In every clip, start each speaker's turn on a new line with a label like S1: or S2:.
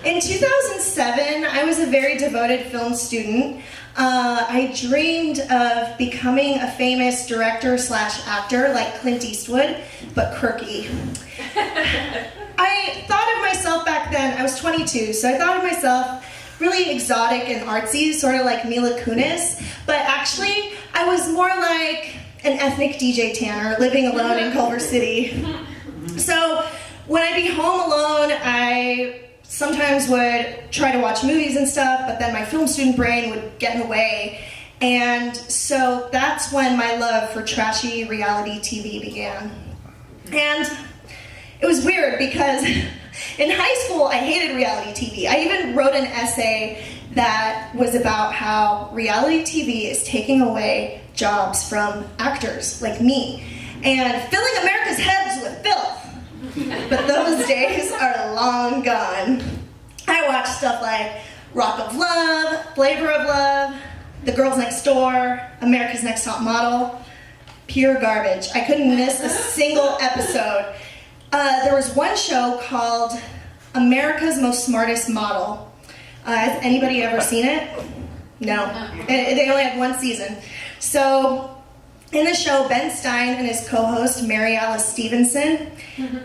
S1: In 2007, I was a very devoted film student. I dreamed of becoming a famous director/actor like Clint Eastwood, but quirky. I thought of myself back then, I was 22, so I thought of myself really exotic and artsy, sort of like Mila Kunis, but actually I was more like an ethnic DJ Tanner living alone in Culver City. So when I'd be home alone, I sometimes would try to watch movies and stuff, but then my film student brain would get in the way. And so that's when my love for trashy reality TV began. And it was weird because in high school I hated reality TV. I even wrote an essay that was about how reality TV is taking away jobs from actors like me and filling America's heads with filth. But those days are long gone. I watched stuff like Rock of Love, Flavor of Love, The Girls Next Door, America's Next Top Model. Pure garbage. I couldn't miss a single episode. There was one show called America's Most Smartest Model. Has anybody ever seen it? No. They only had one season. So in the show, Ben Stein and his co-host, Mary Alice Stevenson,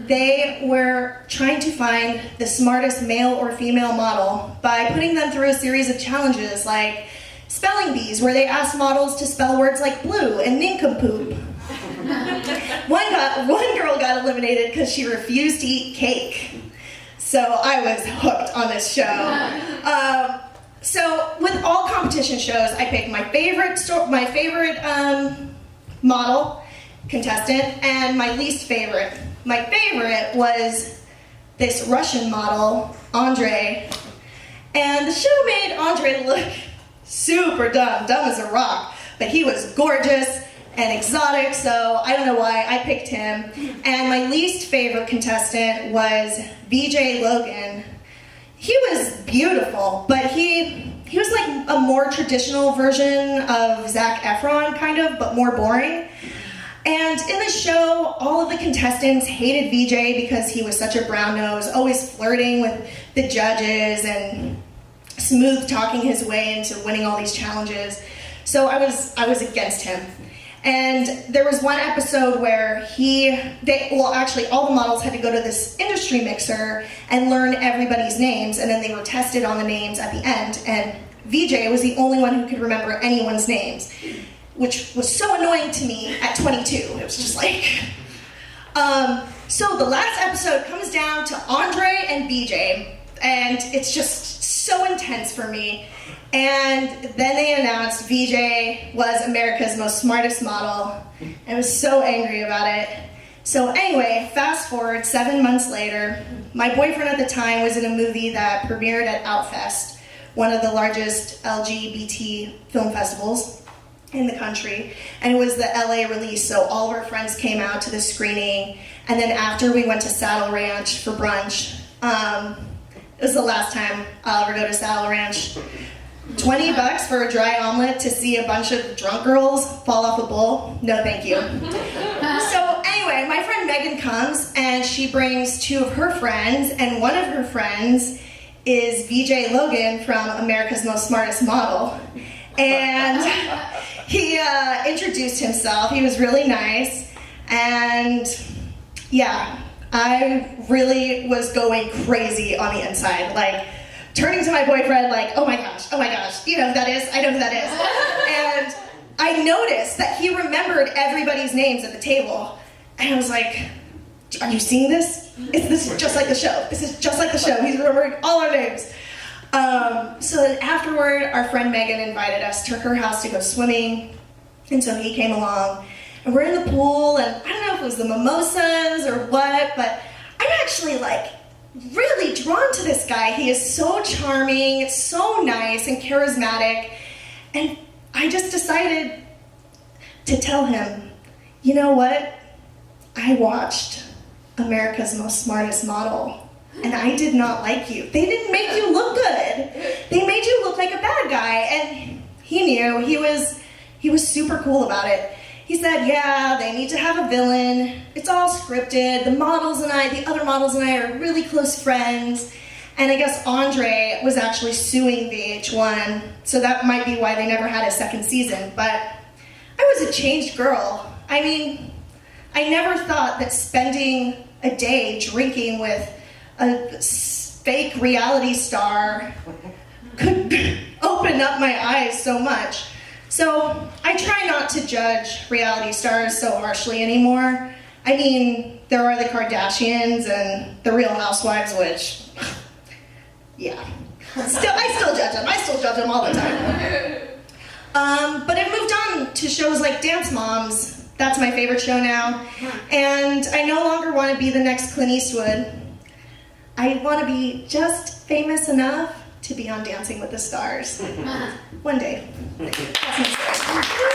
S1: they were trying to find the smartest male or female model by putting them through a series of challenges like spelling bees, where they asked models to spell words like blue and nincompoop. One girl got eliminated because she refused to eat cake. So I was hooked on this show. So with all competition shows, I picked my favorite model, contestant, and my least favorite. My favorite was this Russian model, Andre. And the show made Andre look super dumb as a rock, but he was gorgeous and exotic, so I don't know why I picked him. And my least favorite contestant was VJ Logan. He was beautiful, but he was like a more traditional version of Zac Efron, kind of, but more boring. And in the show, all of the contestants hated VJ because he was such a brown nose, always flirting with the judges and smooth talking his way into winning all these challenges. So I was against him. And there was one episode where actually all the models had to go to this industry mixer and learn everybody's names, and then they were tested on the names at the end, and VJ was the only one who could remember anyone's names, which was so annoying to me at 22. It was just like... So the last episode comes down to Andre and VJ, and it's just so intense for me. And then they announced VJ was America's Most Smartest Model. I was so angry about it. So anyway, fast forward 7 months later, my boyfriend at the time was in a movie that premiered at Outfest, one of the largest LGBT film festivals in the country. And it was the LA release, so all of our friends came out to the screening. And then after, we went to Saddle Ranch for brunch. It was the last time I'll ever go to Saddle Ranch. $20 for a dry omelet to see a bunch of drunk girls fall off a bull? No, thank you. So anyway, my friend Megan comes and she brings two of her friends, and one of her friends is VJ Logan from America's Most Smartest Model. And he introduced himself. He was really nice. And yeah, I really was going crazy on the inside. Like, turning to my boyfriend like, oh my gosh, you know who that is? I know who that is. And I noticed that he remembered everybody's names at the table. And I was like, are you seeing this? This is just like the show. This is just like the show. He's remembering all our names. So then afterward, our friend Megan invited us to her house to go swimming. And so he came along. And we're in the pool, and I don't know if it was the mimosas or what, but I'm actually like, really drawn to this guy. He is so charming, so nice and charismatic, and I just decided to tell him, you know what? I watched America's Most Smartest Model, and I did not like you. They didn't make you look good. They made you look like a bad guy, and he knew. He was super cool about it. He said, yeah, they need to have a villain. It's all scripted. The other models and I are really close friends. And I guess Andre was actually suing VH1, so that might be why they never had a second season. But I was a changed girl. I mean, I never thought that spending a day drinking with a fake reality star could open up my eyes so much. So I try not to judge reality stars so harshly anymore. I mean, there are the Kardashians and the Real Housewives, which, yeah. I still judge them. I still judge them all the time. But I've moved on to shows like Dance Moms. That's my favorite show now. And I no longer want to be the next Clint Eastwood. I want to be just famous enough to be on Dancing with the Stars. One day. That's my story.